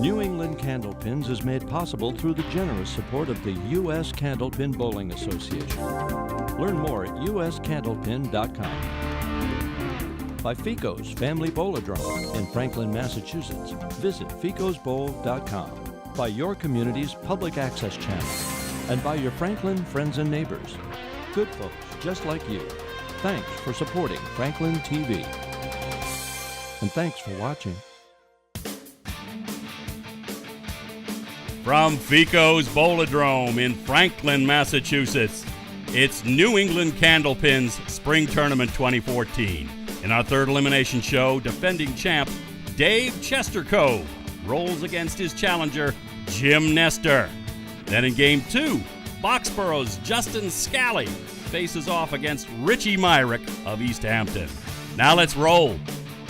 New England Candlepins is made possible through the generous support of the U.S. Candlepin Bowling Association. Learn more at uscandlepin.com. By Fico's Family Bowl-O-Drome in Franklin, Massachusetts. Visit ficosbowl.com. By your community's public access channel. And by your Franklin friends and neighbors. Good folks just like you. Thanks for supporting Franklin TV. And thanks for watching. From Fico's Bowl-O-Drome in Franklin, Massachusetts, it's New England Candlepins Spring Tournament 2014. In our third elimination show, defending champ Dave Chestercove rolls against his challenger, Jim Nestor. Then in Game 2, Boxborough's Justin Scali faces off against Richie Myrick of East Hampton. Now let's roll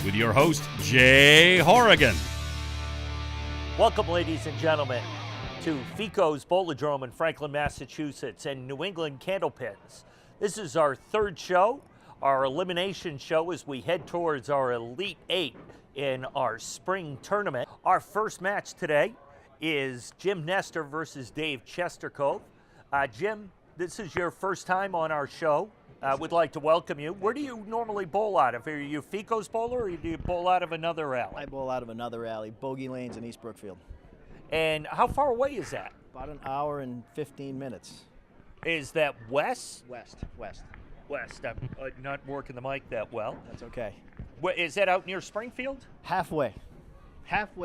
with your host, Jay Horrigan. Welcome, ladies and gentlemen, to Fico's Bowl-O-Drome in Franklin, Massachusetts, and New England Candlepins. This is our third show, our elimination show, as we head towards our Elite Eight in our spring tournament. Our first match today is Jim Nestor versus Dave Chestercove. Jim, this is your first time on our show. Would like to welcome you. Where do you normally bowl out of? Are you Fico's bowler, or do you bowl out of another alley? I bowl out of another alley, Bogey Lanes in East Brookfield. And how far away is that? About an hour and 15 minutes. Is that west? West. West. I'm not working the mic that well. That's okay. Is that out near Springfield? Halfway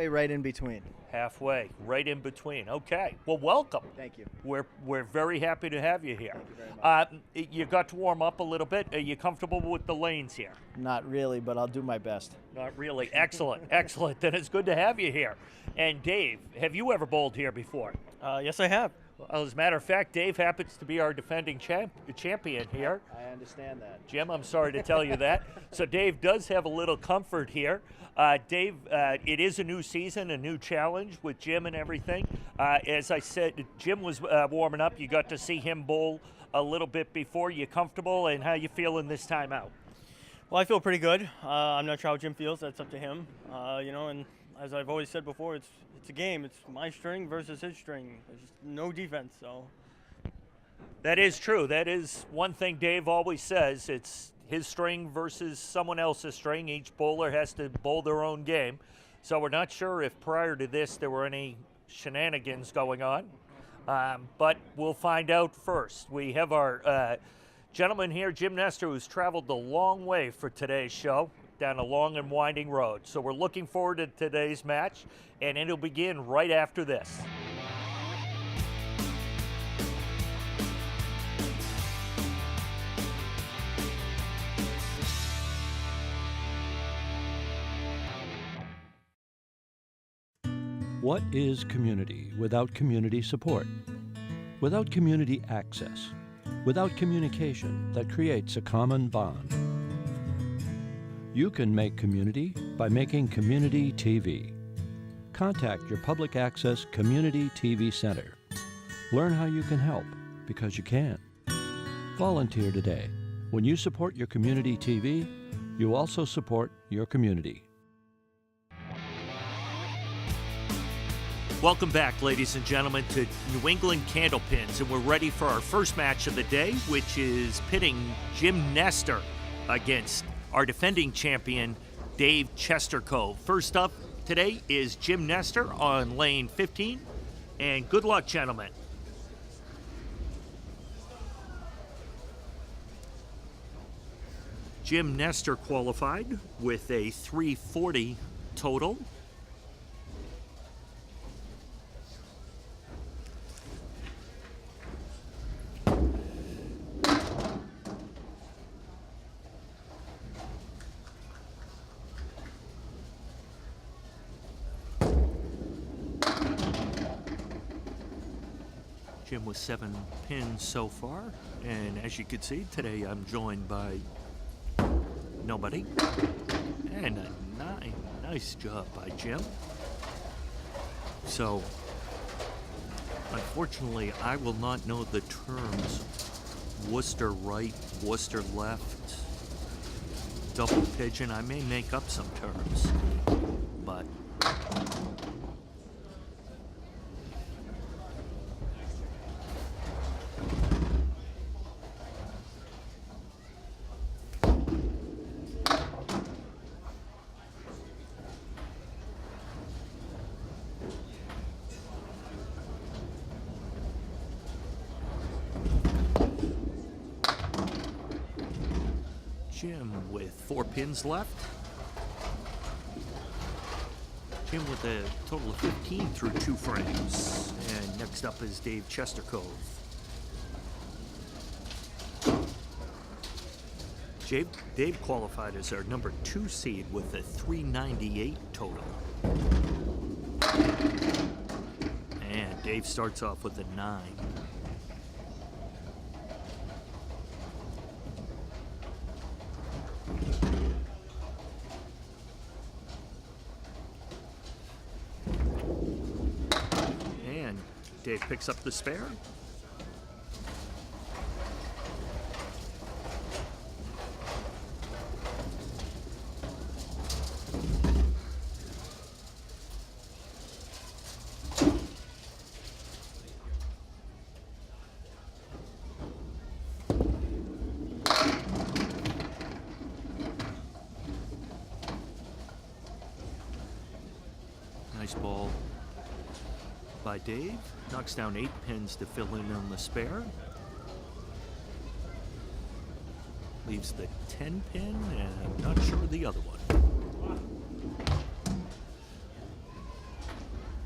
right in between. Halfway, right in between. Okay. Well, welcome. Thank you. We're very happy to have you here. Thank you very much. You got to warm up a little bit. Are you comfortable with the lanes here? Not really, but I'll do my best. Not really. Excellent. Excellent. Then it's good to have you here. And Dave, have you ever bowled here before? Yes, I have. Well, as a matter of fact, Dave happens to be our defending champion here. I understand that. Jim, I'm sorry to tell you that. So Dave does have a little comfort here. Dave, it is a new season, a new challenge with Jim and everything. As I said, Jim was warming up. You got to see him bowl a little bit before. You comfortable, and how you feeling this time out? Well, I feel pretty good. I'm not sure how Jim feels. That's up to him. And as I've always said before, it's a game. It's my string versus his string. There's just no defense, so. That is true. That is one thing Dave always says. It's his string versus someone else's string. Each bowler has to bowl their own game. So we're not sure if prior to this there were any shenanigans going on. But we'll find out first. We have our gentleman here, Jim Nestor, who's traveled a long way for today's show, down a long and winding road. So we're looking forward to today's match, and it'll begin right after this. What is community without community support? Without community access? Without communication that creates a common bond? You can make community by making community TV. Contact your public access community TV center. Learn how you can help, because you can. Volunteer today. When you support your community TV, you also support your community. Welcome back, ladies and gentlemen, to New England Candlepins, and we're ready for our first match of the day, which is pitting Jim Nestor against our defending champion, Dave Chestercove. First up today is Jim Nestor on lane 15, and good luck, gentlemen. Jim Nestor qualified with a 340 total. Jim with 7 pins so far, and as you can see, today I'm joined by nobody. And a nice job by Jim. So, unfortunately, I will not know the terms Worcester right, Worcester left, double pigeon. I may make up some terms, but Jim with 4 pins left. Jim with a total of 15 through 2 frames. And next up is Dave Chestercove. Dave qualified as our number 2 seed with a 398 total. And Dave starts off with a 9. And Dave picks up the spare. Nice ball by Dave. Knocks down 8 pins to fill in on the spare. Leaves the 10 pin, and I'm not sure the other one.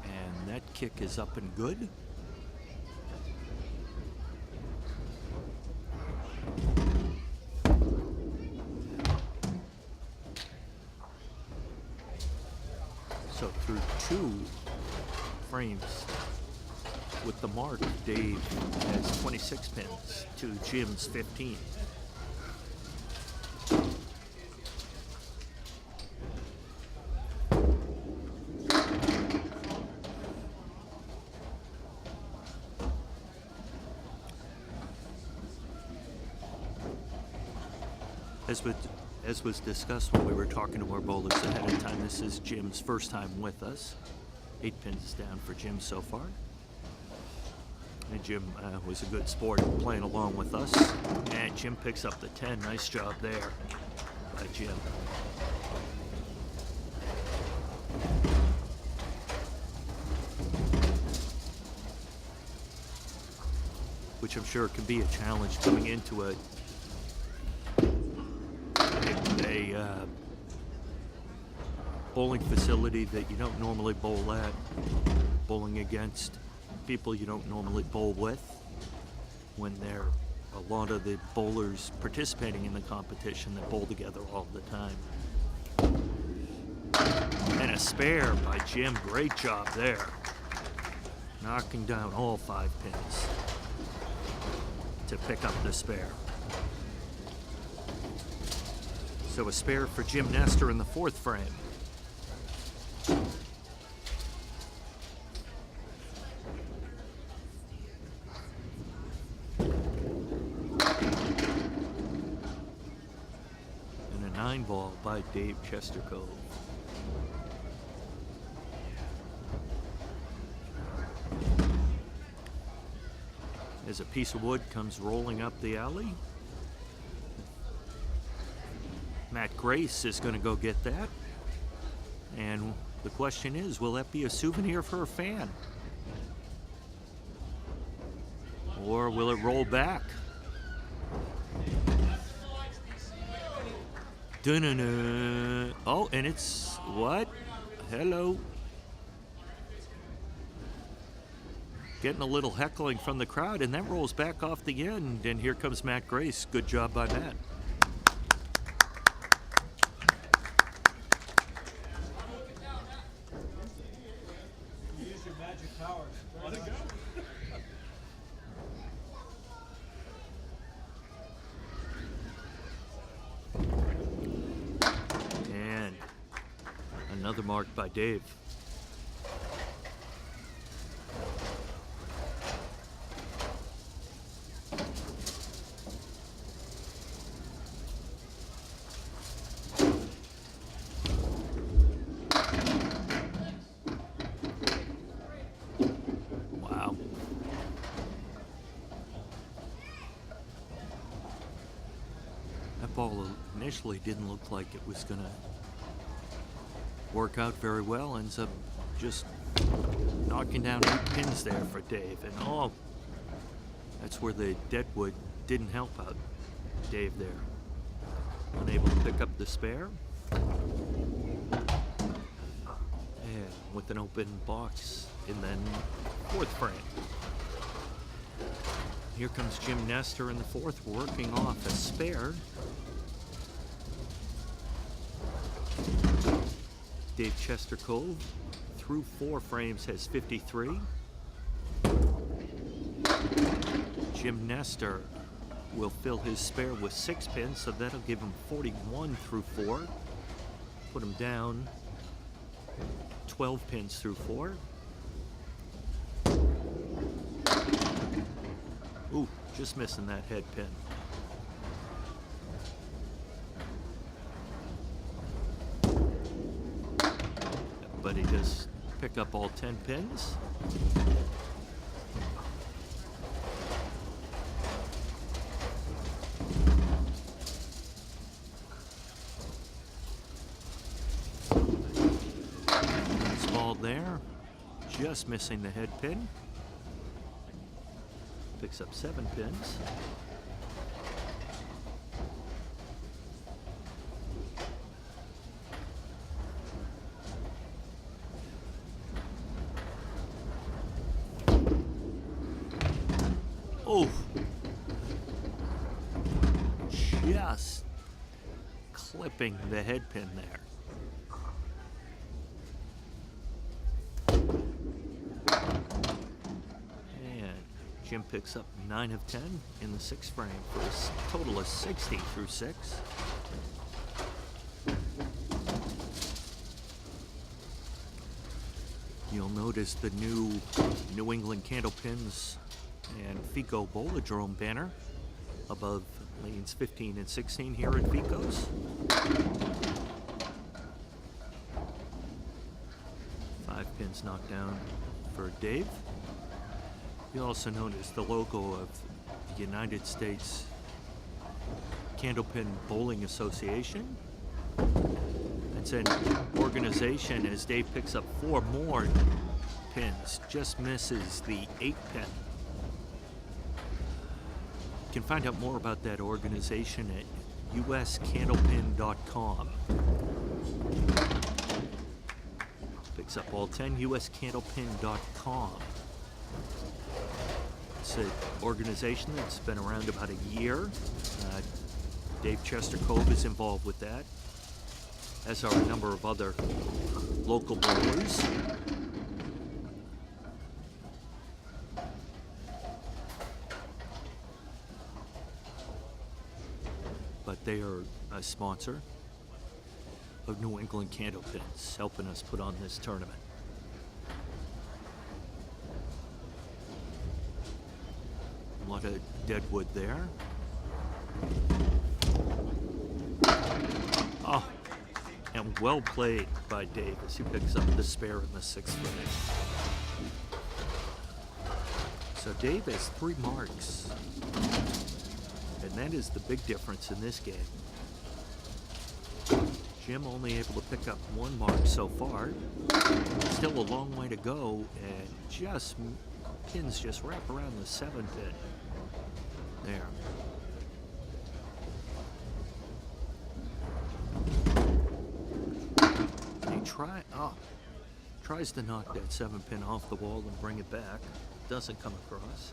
And that kick is up and good. So through 2 frames with the mark, Dave has 26 pins to Jim's 15. As was discussed when we were talking to our bowlers ahead of time, this is Jim's first time with us. 8 pins down for Jim so far. And Jim was a good sport playing along with us. And Jim picks up the 10. Nice job there by Jim. Which I'm sure can be a challenge coming into a bowling facility that you don't normally bowl at, bowling against people you don't normally bowl with, when there are a lot of the bowlers participating in the competition that bowl together all the time. And a spare by Jim. Great job there. Knocking down all 5 pins to pick up the spare. So a spare for Jim Nestor in the 4th frame. And a 9 ball by Dave Chestercove. As a piece of wood comes rolling up the alley. Matt Grace is going to go get that. And the question is, will that be a souvenir for a fan? Or will it roll back? Dun-dun-dun. Oh, and it's what? Hello. Getting a little heckling from the crowd, and that rolls back off the end. And here comes Matt Grace. Good job by Matt. And another mark by Dave. Ball initially didn't look like it was going to work out very well. Ends up just knocking down 8 pins there for Dave. And oh, that's where the deadwood didn't help out Dave there. unable to pick up the spare. And with an open box in the fourth frame. Here comes Jim Nestor in the fourth, working off a spare. Dave Chestercove, through 4 frames, has 53. Jim Nestor will fill his spare with 6 pins, so that'll give him 41 through 4. Put him down 12 pins through 4. Ooh, just missing that head pin. But he does pick up all 10 pins. Small there, just missing the head pin. Picks up 7 pins. Oh, just clipping the head pin there. Jim picks up 9 of 10 in the 6th frame for a total of 60 through 6. You'll notice the new New England Candlepins and FICO Bolodrome banner above lanes 15 and 16 here at FICO's. 5 pins knocked down for Dave. You also notice the logo of the United States Candlepin Bowling Association. It's an organization as Dave picks up 4 more pins, just misses the 8 pin. You can find out more about that organization at uscandlepin.com. Picks up all 10, uscandlepin.com. It's an organization that's been around about a year. Dave Chestercove is involved with that, as are a number of other local bowlers. But they are a sponsor of New England Candlepins, helping us put on this tournament. A lot of deadwood there. Oh, and well played by Dave as he picks up the spare in the 6th frame. So Dave has 3 marks, and that is the big difference in this game. Jim only able to pick up 1 mark so far. Still a long way to go, and just pins just wrap around the 7 pin. There. He tries to knock that 7 pin off the wall and bring it back. Doesn't come across.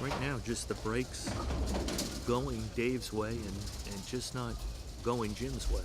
Right now, just the breaks going Dave's way and just not going Jim's way.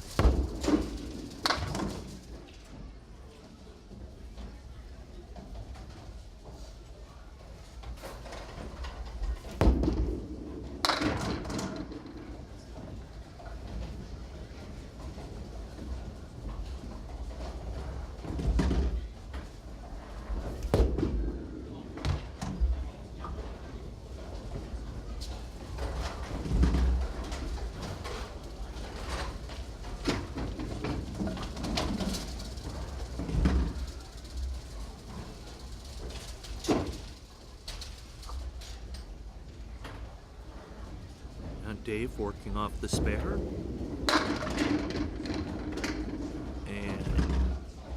Dave working off the spare. And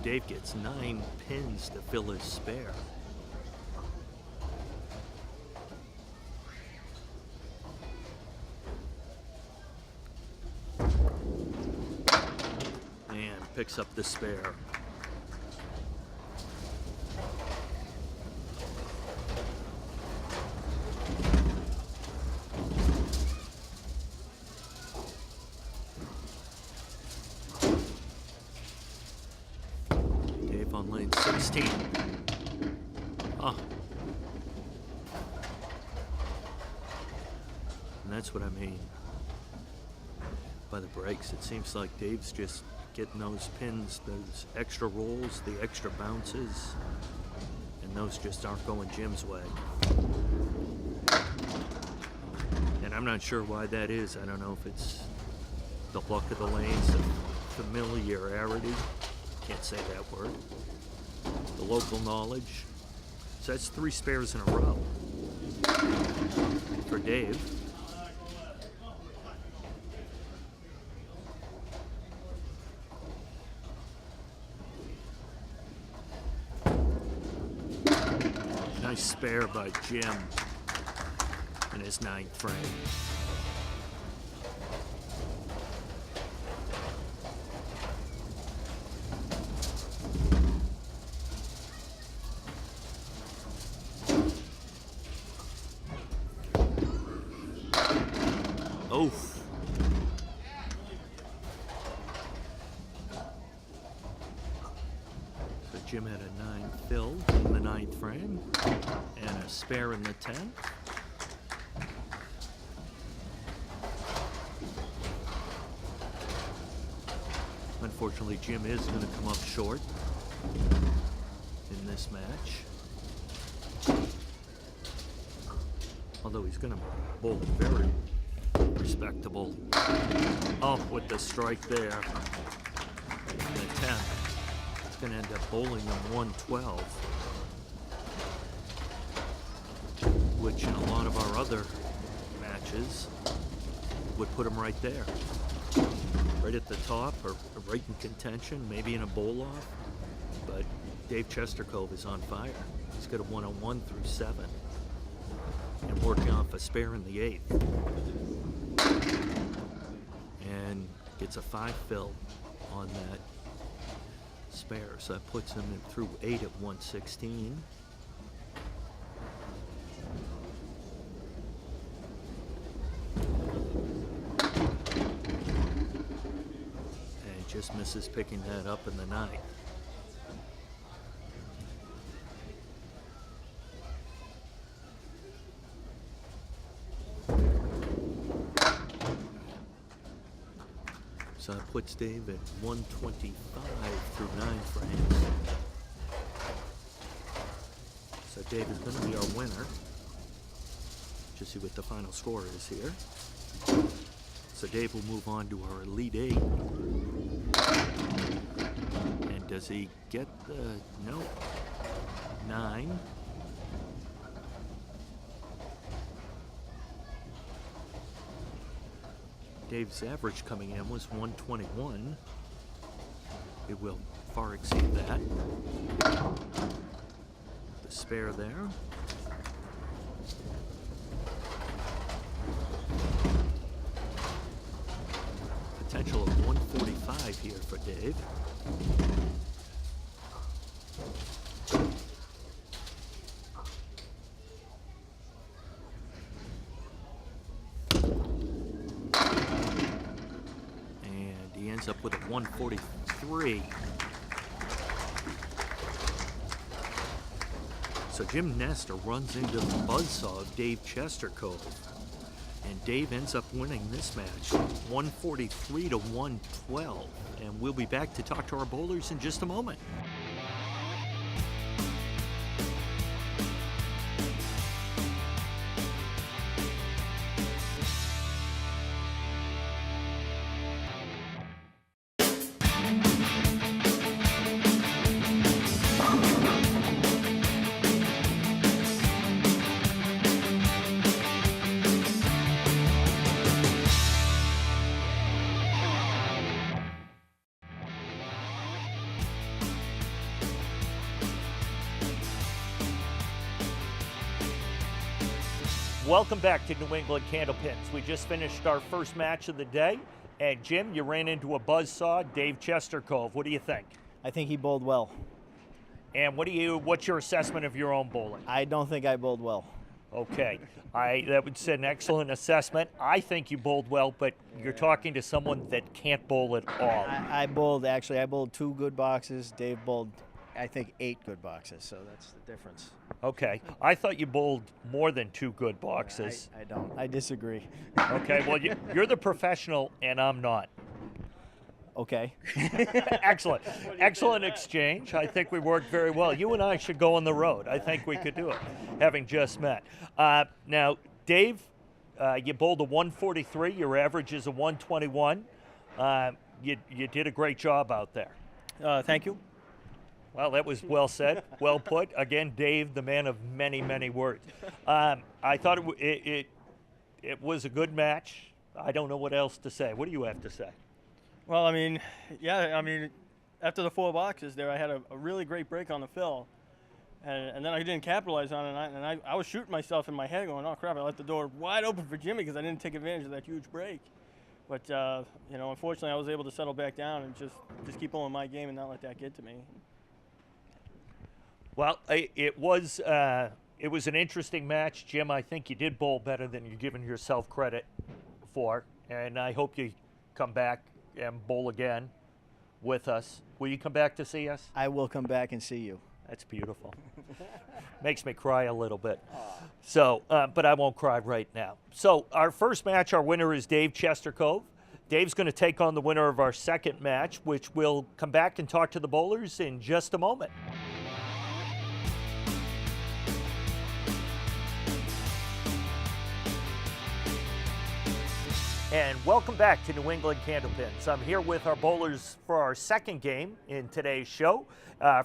Dave gets 9 pins to fill his spare. And picks up the spare. Dave on lane 16. Oh. And that's what I mean by the breaks. It seems like Dave's just getting those pins, those extra rolls, the extra bounces, and those just aren't going Jim's way. And I'm not sure why that is. I don't know if it's the luck of the lanes, the familiarity, can't say that word, the local knowledge. So that's 3 spares in a row for Dave. Nice spare by Jim in his 9th frame. Oof. So Jim had a 9 filled in the 9th frame and a spare in the 10th. Unfortunately, Jim is going to come up short in this match. Although he's going to bowl very respectable. Oh, with the strike there. And the 10th. It's going to end up bowling him 112. Which in a lot of our other matches would put him right there. Right at the top or right in contention, maybe in a bowl-off. But Dave Chestercove is on fire. He's got a 101 through 7. And working off a spare in the 8th. And gets a 5 fill on that spare. So that puts him through 8 at 116. Just misses picking that up in the 9th. So that puts Dave at 125 through 9 frames. So Dave is going to be our winner. Just see what the final score is here. So Dave will move on to our Elite 8. And does he get the, no, 9. Dave's average coming in was 121. It will far exceed that. The spare there. Potential of 145 here for Dave. And he ends up with a 143. So Jim Nestor runs into the buzzsaw of Dave Chestercove. And Dave ends up winning this match, 143 to 112. And we'll be back to talk to our bowlers in just a moment. Welcome back to New England Candlepins. We just finished our first match of the day, and Jim, you ran into a buzzsaw, Dave Chestercove. What do you think? I think he bowled well. And what's your assessment of your own bowling? I don't think I bowled well. Okay, that would say an excellent assessment. I think you bowled well, but you're talking to someone that can't bowl at all. I bowled 2 good boxes. Dave bowled, I think, 8 good boxes, so that's the difference. Okay, I thought you bowled more than 2 good boxes. I don't. I disagree. Okay, well, you're the professional, and I'm not. Okay. Excellent. Excellent exchange. I think we worked very well. You and I should go on the road. I think we could do it, having just met. Now, Dave, you bowled a 143. Your average is a 121. You did a great job out there. Thank you. Well, that was well said, well put. Again, Dave, the man of many, many words. I thought it was a good match. I don't know what else to say. What do you have to say? Well, after the 4 boxes there, I had a really great break on the fill, and then I didn't capitalize on it, and I was shooting myself in my head going, oh, crap, I left the door wide open for Jimmy because I didn't take advantage of that huge break. But, unfortunately, I was able to settle back down and just keep on my game and not let that get to me. Well, it was an interesting match, Jim. I think you did bowl better than you're giving yourself credit for, and I hope you come back and bowl again with us. Will you come back to see us? I will come back and see you. That's beautiful. Makes me cry a little bit. So, but I won't cry right now. So our first match, our winner is Dave Chestercove. Dave's going to take on the winner of our second match, which we'll come back and talk to the bowlers in just a moment. And welcome back to New England Candlepins. I'm here with our bowlers for our second game in today's show.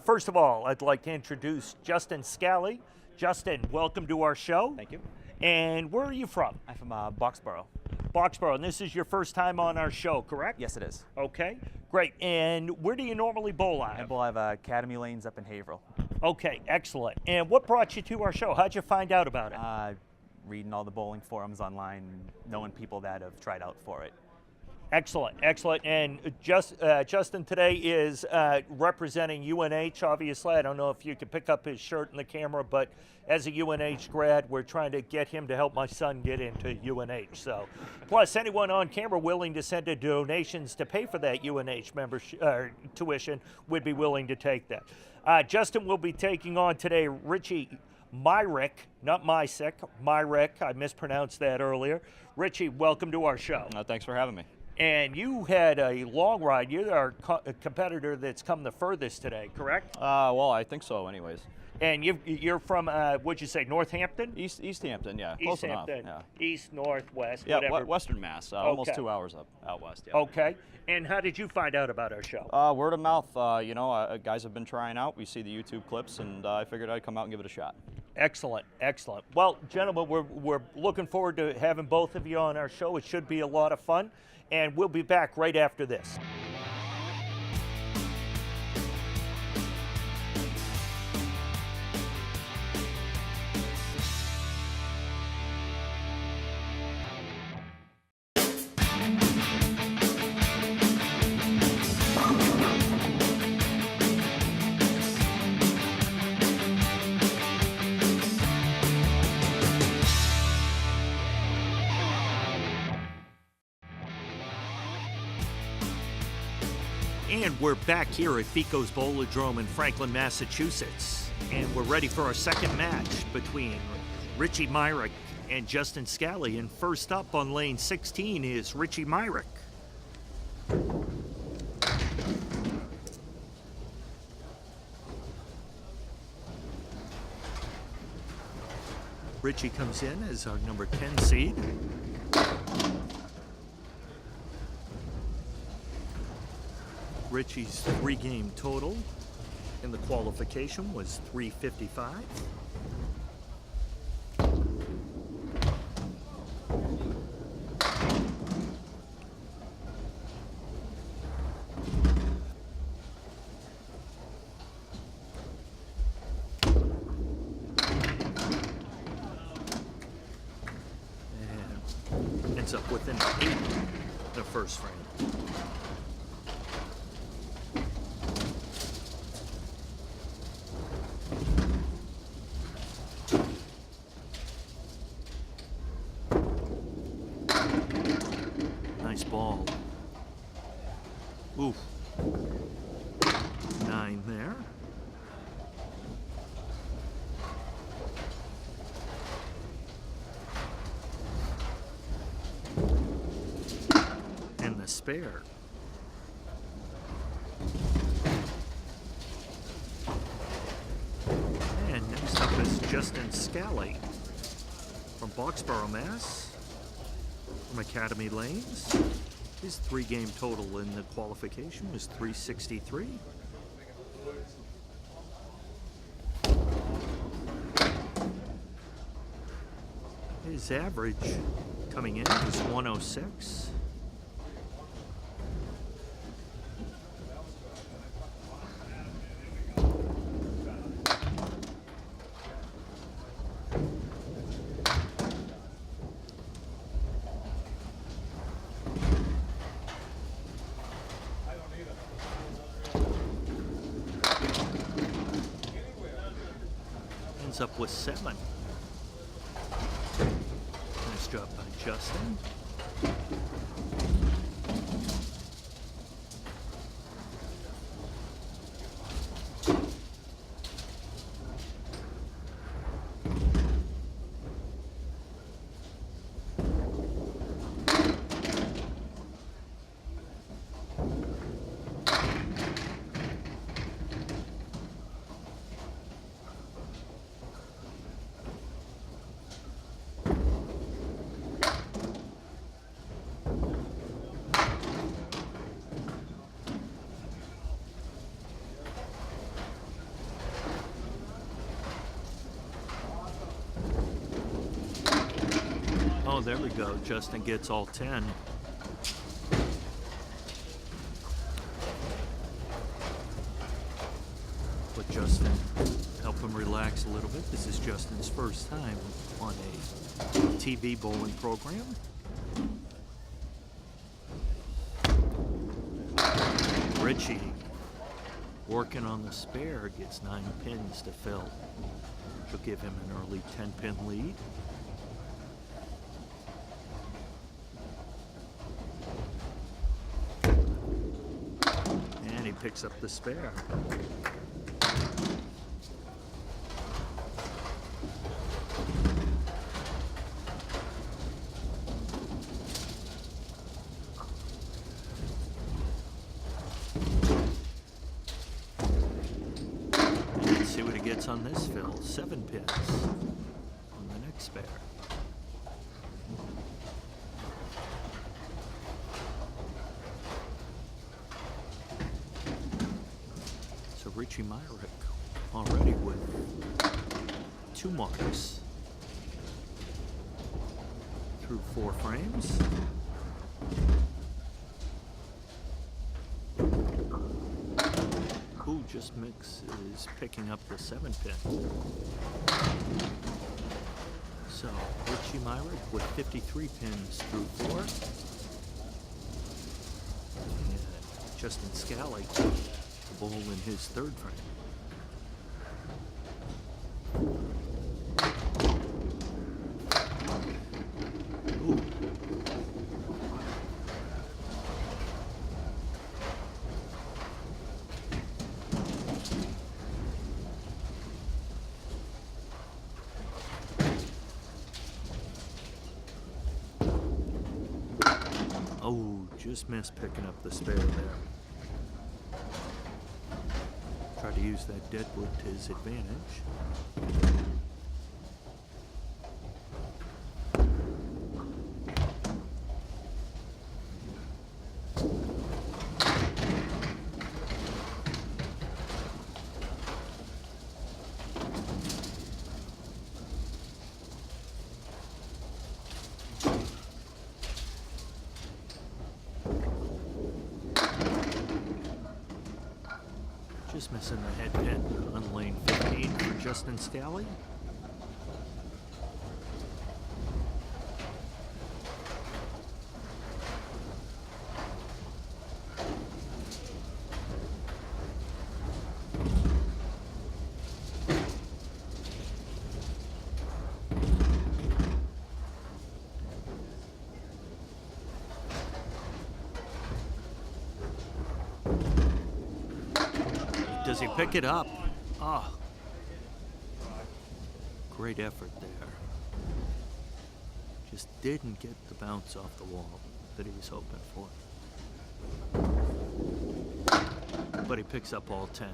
First of all, I'd like to introduce Justin Scali. Justin, welcome to our show. Thank you. And where are you from? I'm from Boxborough. Boxborough, and this is your first time on our show, correct? Yes, it is. Okay, great. And where do you normally bowl I on? bowl at Academy Lanes up in Haverhill. Okay, excellent. And what brought you to our show? How'd you find out about it? Reading all the bowling forums online, knowing people that have tried out for it. Excellent, excellent. And Justin today is representing UNH, obviously. I don't know if you can pick up his shirt in the camera, but as a UNH grad, we're trying to get him to help my son get into UNH. So, plus anyone on camera willing to send in donations to pay for that UNH membership tuition would be willing to take that. Justin will be taking on today Richie Myrick, not Mysick, Myrick. I mispronounced that earlier. Richie, welcome to our show. Thanks for having me. And you had a long ride. You're our competitor that's come the furthest today, correct? Well, I think so anyways. And you're from, what'd you say, Northampton? East Hampton, yeah. East Close Hampton, enough. East, north, west, Yeah, whatever. Western Mass, almost Okay. 2 hours out west. Yeah. Okay. And how did you find out about our show? Word of mouth, guys have been trying out. We see the YouTube clips, and I figured I'd come out and give it a shot. Excellent, excellent. Well, gentlemen, we're looking forward to having both of you on our show. It should be a lot of fun, and we'll be back right after this. And we're back here at Fico's Bowladrome in Franklin, Massachusetts. And we're ready for our second match between Richie Myrick and Justin Scali. And first up on lane 16 is Richie Myrick. Richie comes in as our number 10 seed. Richie's 3-game total in the qualification was 355. ends up with an 8 in the first frame. Nice ball. Oof. 9 there. And the spare. And next up is Justin Scali from Boxborough, Mass. From Academy Lanes. His 3-game total in the qualification was 363. His average coming in was 106. Ends up with 7. Nice job by Justin. Oh, there we go. Justin gets all 10. But Justin, help him relax a little bit. This is Justin's first time on a TV bowling program. Richie, working on the spare, gets 9 pins to fill. She'll give him an early 10-pin lead. And he picks up the spare. Let's see what he gets on this fill. 7 pins on the next spare. So Richie Myrick already with 2 marks through 4 frames. Who just is picking up the 7 pin. So Richie Myrick with 53 pins through 4. And Justin Scali, the bowl in his 3rd frame. Ooh. Oh, just missed picking up the spare there. Try to use that deadwood to his advantage. Just missing the head pin on lane 15 for Justin Scali. Does he pick it up? Oh. Great effort there. Just didn't get the bounce off the wall that he was hoping for. But he picks up all 10.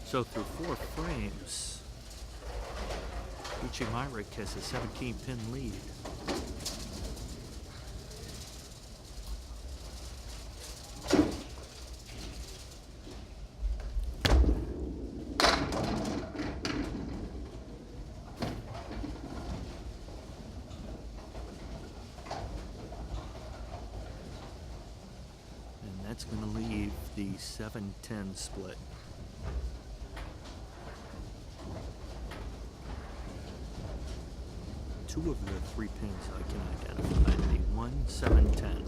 So through 4 frames, Richie Myrick has a 17-pin lead. That's going to leave the 7-10 split. Two of the 3 pins I can identify. The 1, 7, 10.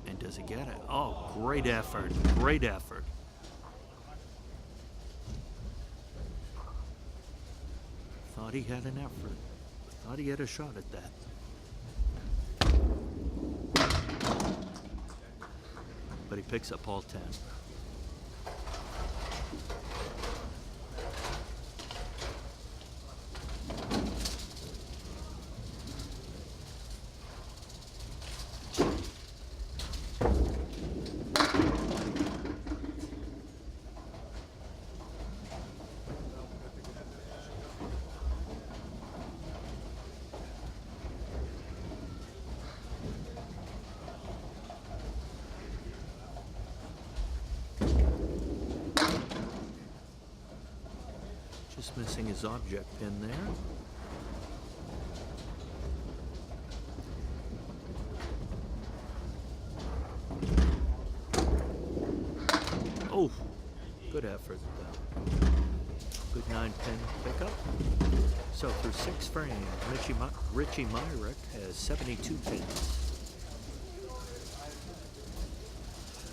And does he get it? Oh, great effort. Great effort. Thought he had an effort. Thought he had a shot at that. But he picks up all 10. Just missing his object pin there. Oh, good effort though. Good 9-pin pickup. So through 6 frames, Richie Myrick has 72 pins.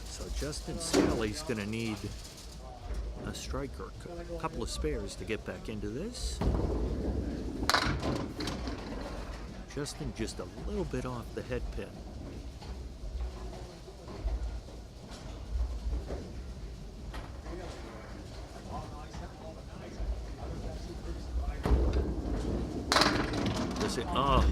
So Justin Scali's gonna need a striker, a couple of spares to get back into this. Justin just a little bit off the head pin. Does it? Oh.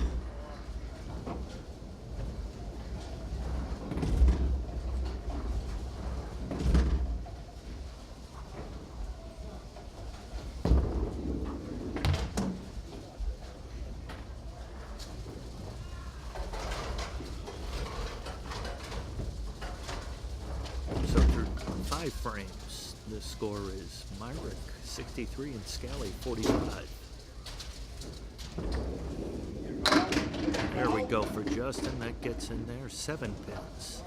So through 5 frames, the score is Myrick 63 and Scali 45. There we go for Justin. That gets in there. 7 pins.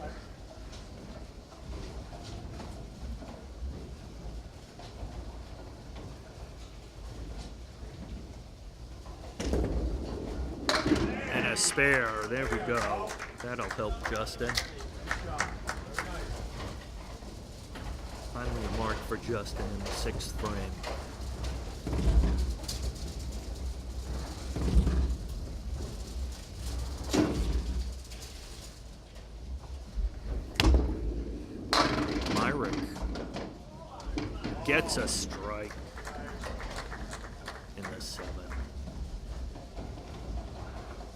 And a spare. There we go. That'll help Justin. Finally a mark for Justin in the 6th frame. Myrick gets a strike in the 7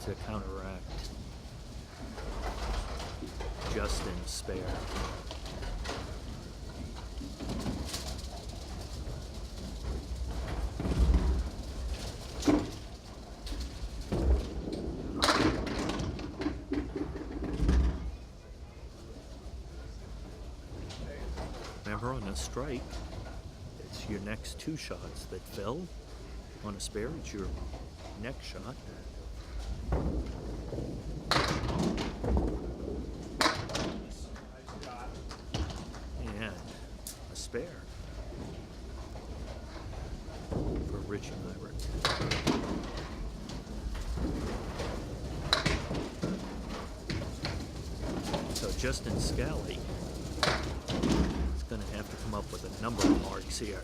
to counteract Justin's spare. Remember, on a strike, it's your next 2 shots that fill. On a spare, it's your next shot. And a spare for Richie Myrick. So Justin Scali going to have to come up with a number of marks here.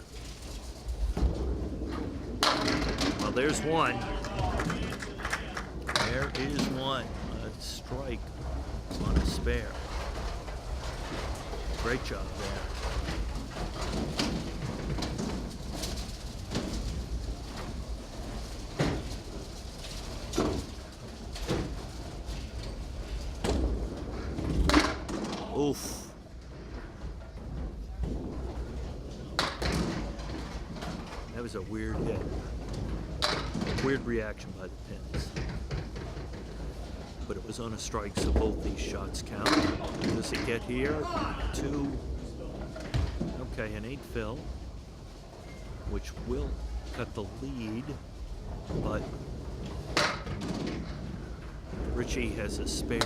Well, there's one. There is one. A strike on a spare. Great job there. was a weird hit. Weird reaction by the Pins. But it was on a strike, so both these shots count. Does it get here? 2. Okay, an 8 fill, which will cut the lead, but Richie has a spare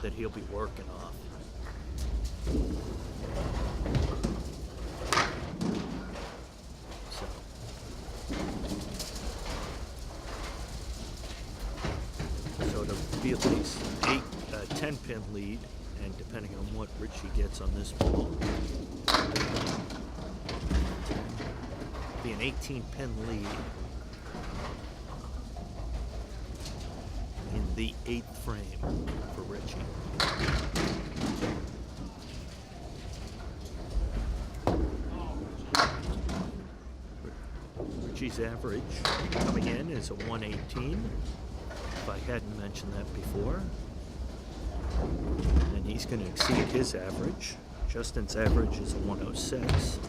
that he'll be working off. So it'll be at least 10-pin lead, and depending on what Richie gets on this ball, be an 18-pin lead in the 8th frame for Richie. Richie's average coming in is a 118. If I hadn't mentioned that before. And he's going to exceed his average. Justin's average is a 106.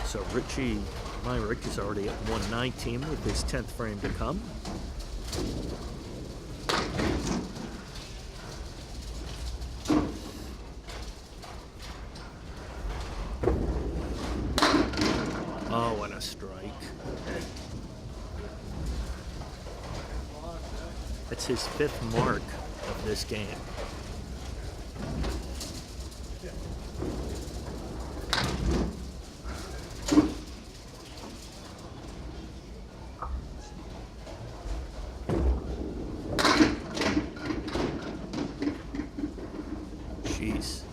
So Richie Myrick is already at 119 with his 10th frame to come. Oh, and a strike. That's his 5th mark of this game. Jeez.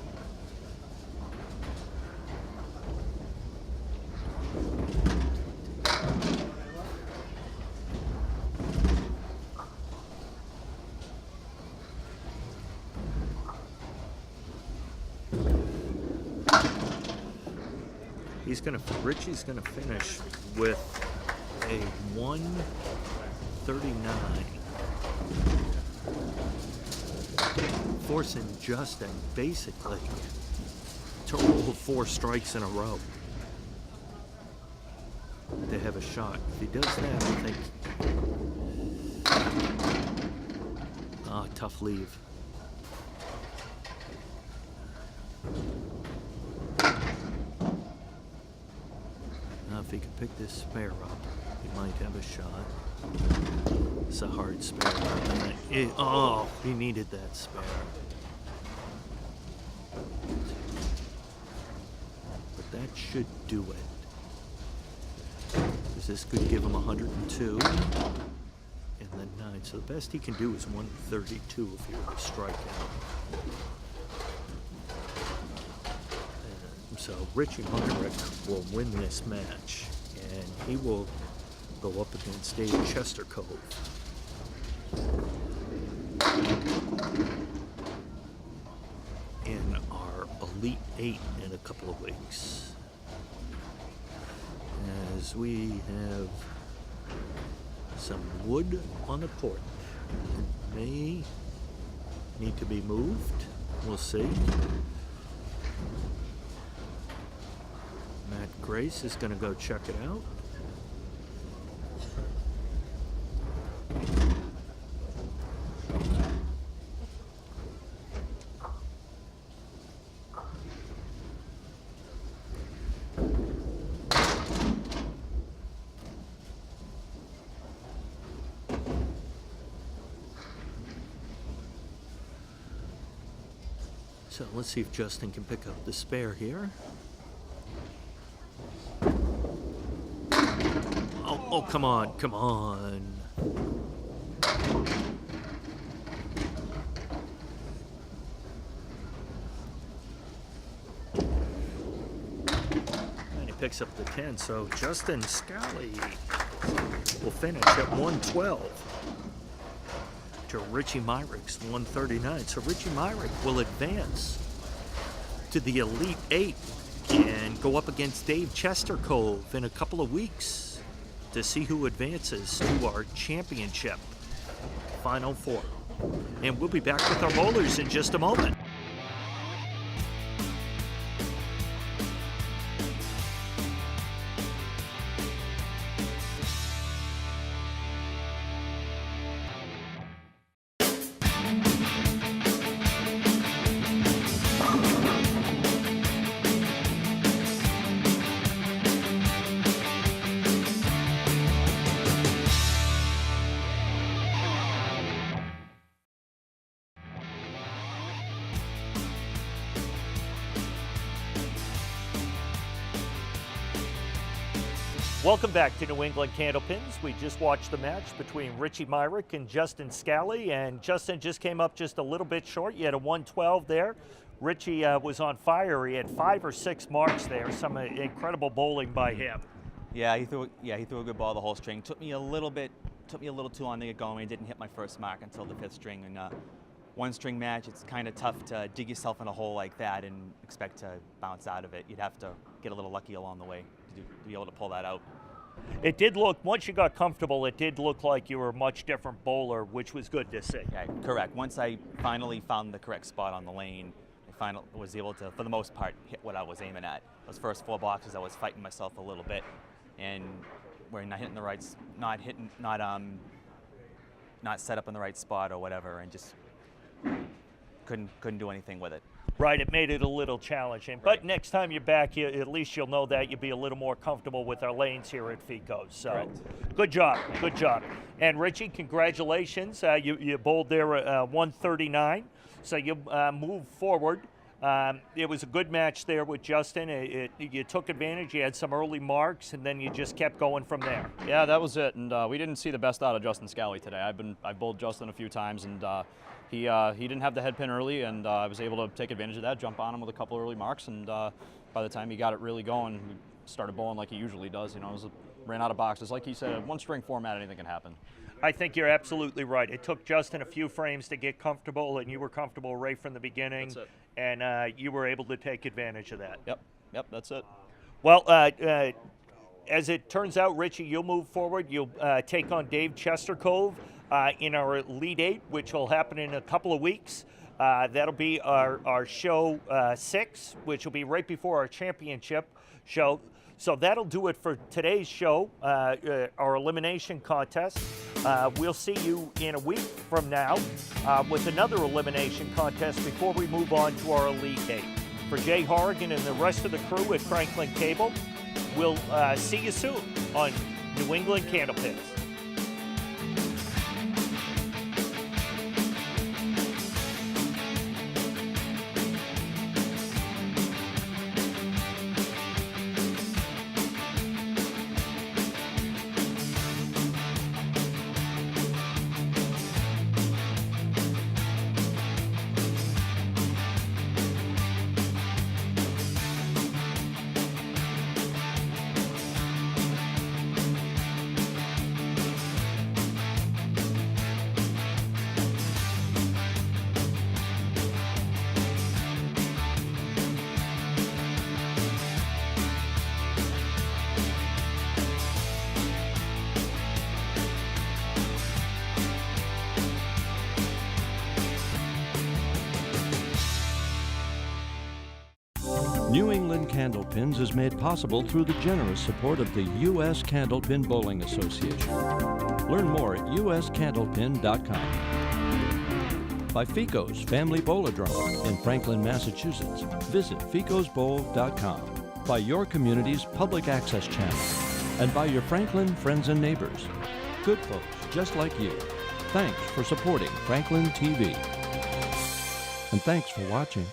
Richie's gonna finish with a 139, forcing Justin basically to roll 4 strikes in a row to have a shot. If he does that, I think. Tough leave. If he could pick this spare up, he might have a shot. It's a hard spare. Oh, he needed that spare. But that should do it. Because this could give him 102 and then 9. So the best he can do is 132 if he were to strike out. So Richie Myrick will win this match, and he will go up against Dave Chestercove. In our Elite 8 in a couple of weeks. As we have some wood on the porch. It may need to be moved. We'll see. Matt Grace is going to go check it out. So let's see if Justin can pick up the spare here. Oh, come on, come on. And he picks up the 10, so Justin Scali will finish at 112 to Richie Myrick's 139. So Richie Myrick will advance to the Elite 8 and go up against Dave Chestercove in a couple of weeks to see who advances to our championship Final 4. And we'll be back with our bowlers in just a moment. Welcome back to New England Candlepins. We just watched the match between Richie Myrick and Justin Scali, and Justin just came up just a little bit short. You had a 112 there. Richie was on fire. He had 5 or 6 marks there. Some incredible bowling by him. Yeah, he threw a good ball the whole string. Took me a little too long to get going. Didn't hit my first mark until the 5th string. And one string match, it's kind of tough to dig yourself in a hole like that and expect to bounce out of it. You'd have to get a little lucky along the way to be able to pull that out. It did look, once you got comfortable, it did look like you were a much different bowler, which was good to see. Yeah, correct. Once I finally found the correct spot on the lane, I finally was able to, for the most part, hit what I was aiming at. Those first 4 boxes, I was fighting myself a little bit, and we're not hitting the right, not set up in the right spot or whatever, and just couldn't do anything with it. Right, it made it a little challenging. Right. But next time you're back, at least you'll know that you'll be a little more comfortable with our lanes here at FICO's. So, Correct. Good job, good job. And Richie, congratulations. You bowled there at 139, so you move forward. It was a good match there with Justin. You took advantage. You had some early marks, and then you just kept going from there. Yeah, that was it. And we didn't see the best out of Justin Scali today. I've bowled Justin a few times, and he didn't have the head pin early, and I was able to take advantage of that, jump on him with a couple early marks, and by the time he got it really going, we started bowling like he usually does. You know, ran out of boxes. Like he said, one string format, anything can happen. I think you're absolutely right. It took Justin a few frames to get comfortable, and you were comfortable right from the beginning. That's it. And you were able to take advantage of that. Yep, that's it. Well, as it turns out, Richie, you'll move forward. You'll take on Dave Chestercove in our Elite 8, which will happen in a couple of weeks. That'll be our show 6, which will be right before our championship show. So that'll do it for today's show, our elimination contest. We'll see you in a week from now with another elimination contest before we move on to our Elite 8. For Jay Horrigan and the rest of the crew at Franklin Cable, we'll see you soon on New England Candlepins. New England Candlepins is made possible through the generous support of the U.S. Candlepin Bowling Association. Learn more at uscandlepin.com. By FICO's Family Bowladrome in Franklin, Massachusetts. Visit ficosbowl.com. By your community's public access channel. And by your Franklin friends and neighbors. Good folks just like you. Thanks for supporting Franklin TV. And thanks for watching.